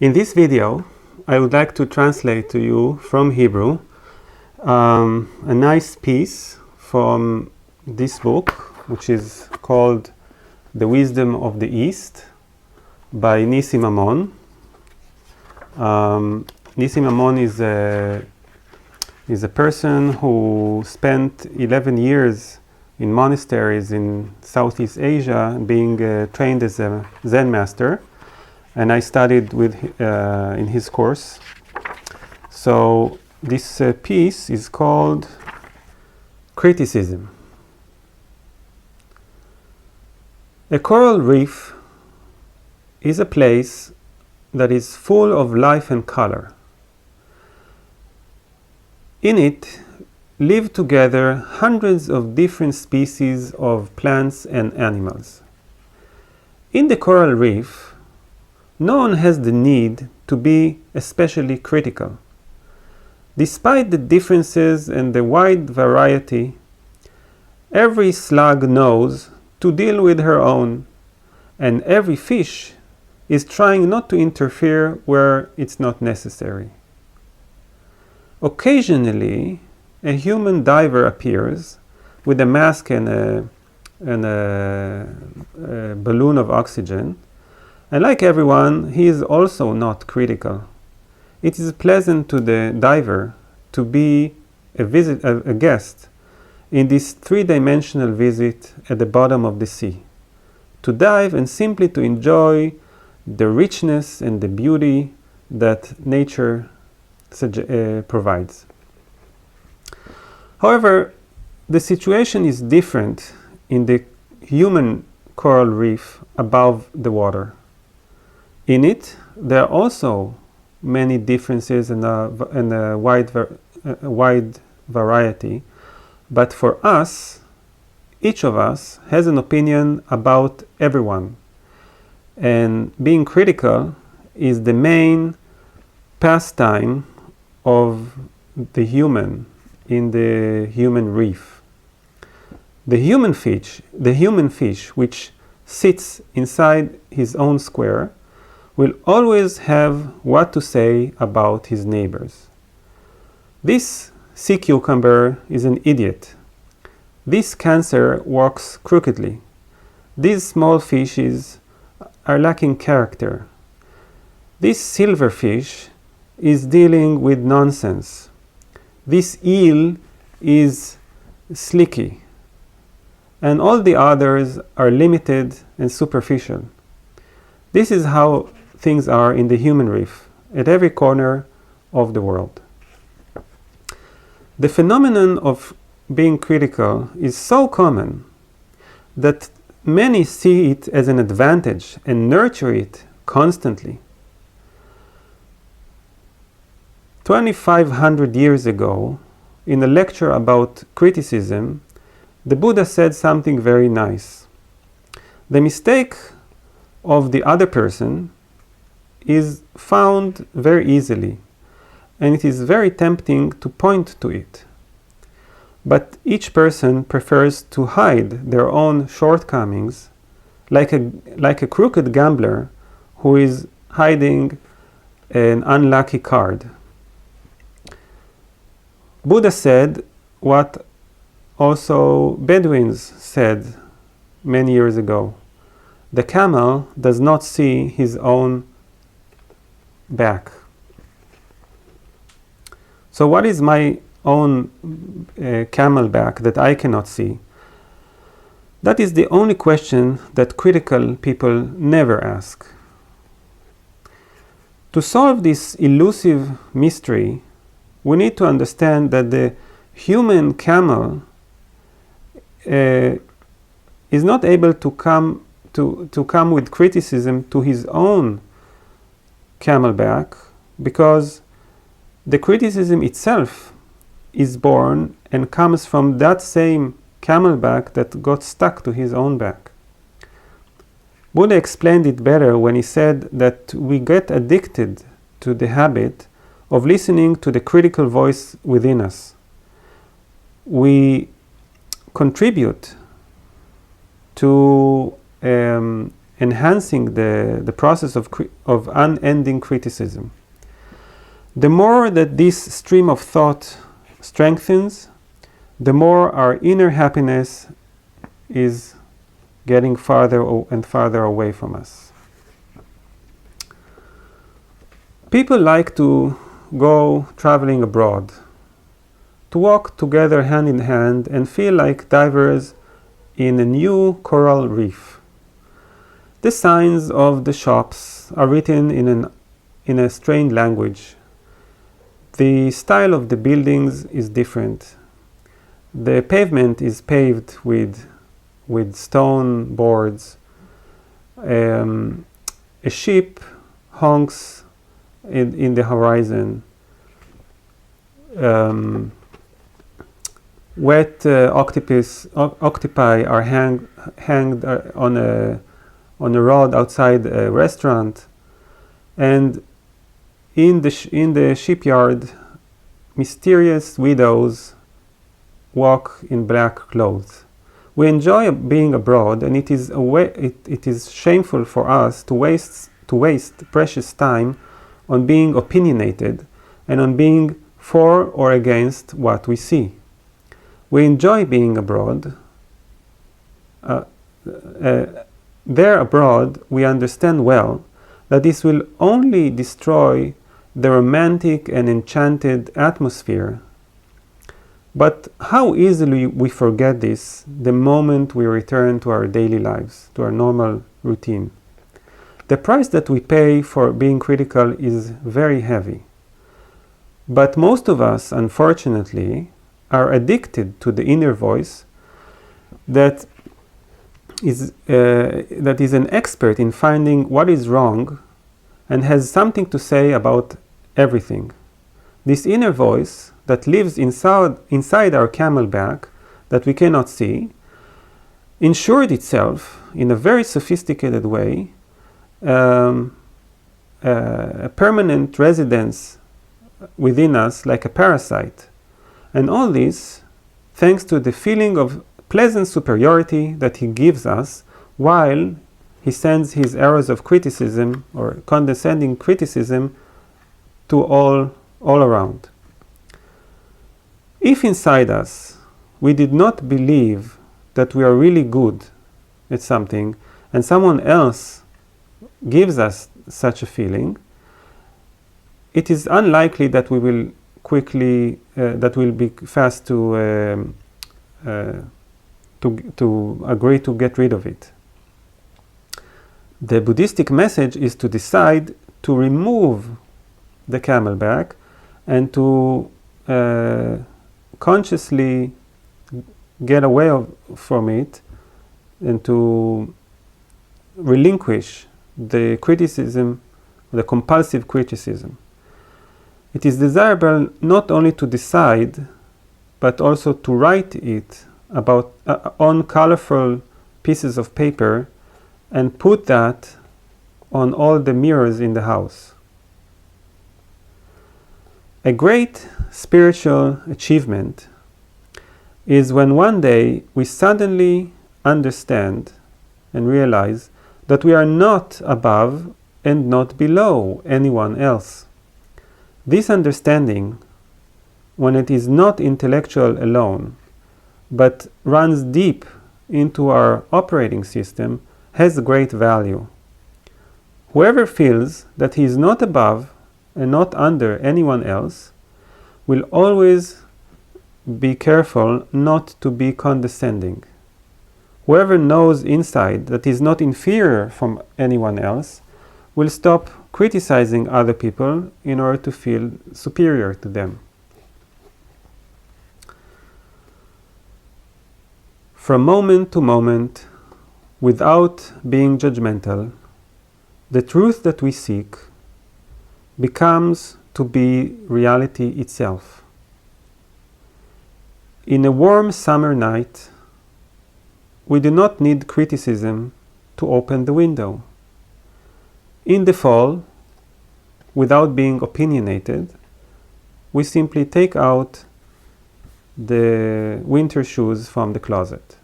In this video, I would like to translate to you from Hebrew a nice piece from this book, which is called The Wisdom of the East by Nissim Amon. Nissim Amon is a person who spent 11 years in monasteries in Southeast Asia, being trained as a Zen master, and I studied with in his course. So this piece is called Criticism. A coral reef is a place that is full of life and color. In it live together hundreds of different species of plants and animals. In the coral reef, no one has the need to be especially critical. Despite the differences and the wide variety, every slug knows to deal with her own, and every fish is trying not to interfere where it's not necessary. Occasionally, a human diver appears with a mask and a balloon of oxygen, and like everyone, he is also not critical. It is pleasant to the diver to be a guest in this three-dimensional visit at the bottom of the sea, to dive and simply to enjoy the richness and the beauty that nature provides. However, the situation is different in the human coral reef above the water. In it, there are also many differences and a wide variety, but for us, each of us has an opinion about everyone, and being critical is the main pastime of the human in the human reef. The human fish which sits inside his own square will always have what to say about his neighbors. This sea cucumber is an idiot. This cancer walks crookedly. These small fishes are lacking character. This silverfish is dealing with nonsense. This eel is slicky. And all the others are limited and superficial. This is how things are in the human reef, at every corner of the world. The phenomenon of being critical is so common that many see it as an advantage and nurture it constantly. 2,500 years ago, in a lecture about criticism, the Buddha said something very nice. The mistake of the other person is found very easily, and it is very tempting to point to it. But each person prefers to hide their own shortcomings, like a crooked gambler who is hiding an unlucky card. Buddha said what also Bedouins said many years ago. The camel does not see his own back. So what is my own camel back that I cannot see? That is the only question that critical people never ask. To solve this elusive mystery, we need to understand that the human camel is not able to come with criticism to his own camelback, because the criticism itself is born and comes from that same camelback that got stuck to his own back. Buddha explained it better when he said that we get addicted to the habit of listening to the critical voice within us. We contribute to enhancing the process of unending criticism. The more that this stream of thought strengthens, the more our inner happiness is getting farther and farther away from us. People like to go traveling abroad, to walk together hand in hand and feel like divers in a new coral reef. The signs of the shops are written in a strange language. The style of the buildings is different. The pavement is paved with stone boards. A ship honks in the horizon. Wet octopi are hanged on a rod outside a restaurant, and in the shipyard, mysterious widows walk in black clothes. We enjoy being abroad, and it is shameful for us to waste precious time on being opinionated and on being for or against what we see. We enjoy being abroad. There abroad, we understand well that this will only destroy the romantic and enchanted atmosphere. But how easily we forget this the moment we return to our daily lives, to our normal routine. The price that we pay for being critical is very heavy. But most of us, unfortunately, are addicted to the inner voice that is an expert in finding what is wrong and has something to say about everything. This inner voice that lives inside our camel back that we cannot see ensured itself in a very sophisticated way a permanent residence within us like a parasite. And all this thanks to the feeling of pleasant superiority that he gives us while he sends his arrows of criticism or condescending criticism to all around. If inside us we did not believe that we are really good at something and someone else gives us such a feeling, it is unlikely that we will quickly, that we'll be fast to agree to get rid of it. The Buddhistic message is to decide to remove the camelback and to consciously get away from it and to relinquish the criticism, the compulsive criticism. It is desirable not only to decide, but also to write it about on colorful pieces of paper and put that on all the mirrors in the house. A great spiritual achievement is when one day we suddenly understand and realize that we are not above and not below anyone else. This understanding, when it is not intellectual alone, but runs deep into our operating system, has great value. Whoever feels that he is not above and not under anyone else will always be careful not to be condescending. Whoever knows inside that he is not inferior from anyone else will stop criticizing other people in order to feel superior to them. From moment to moment, without being judgmental, the truth that we seek becomes to be reality itself. In a warm summer night, we do not need criticism to open the window. In the fall, without being opinionated, we simply take out the winter shoes from the closet.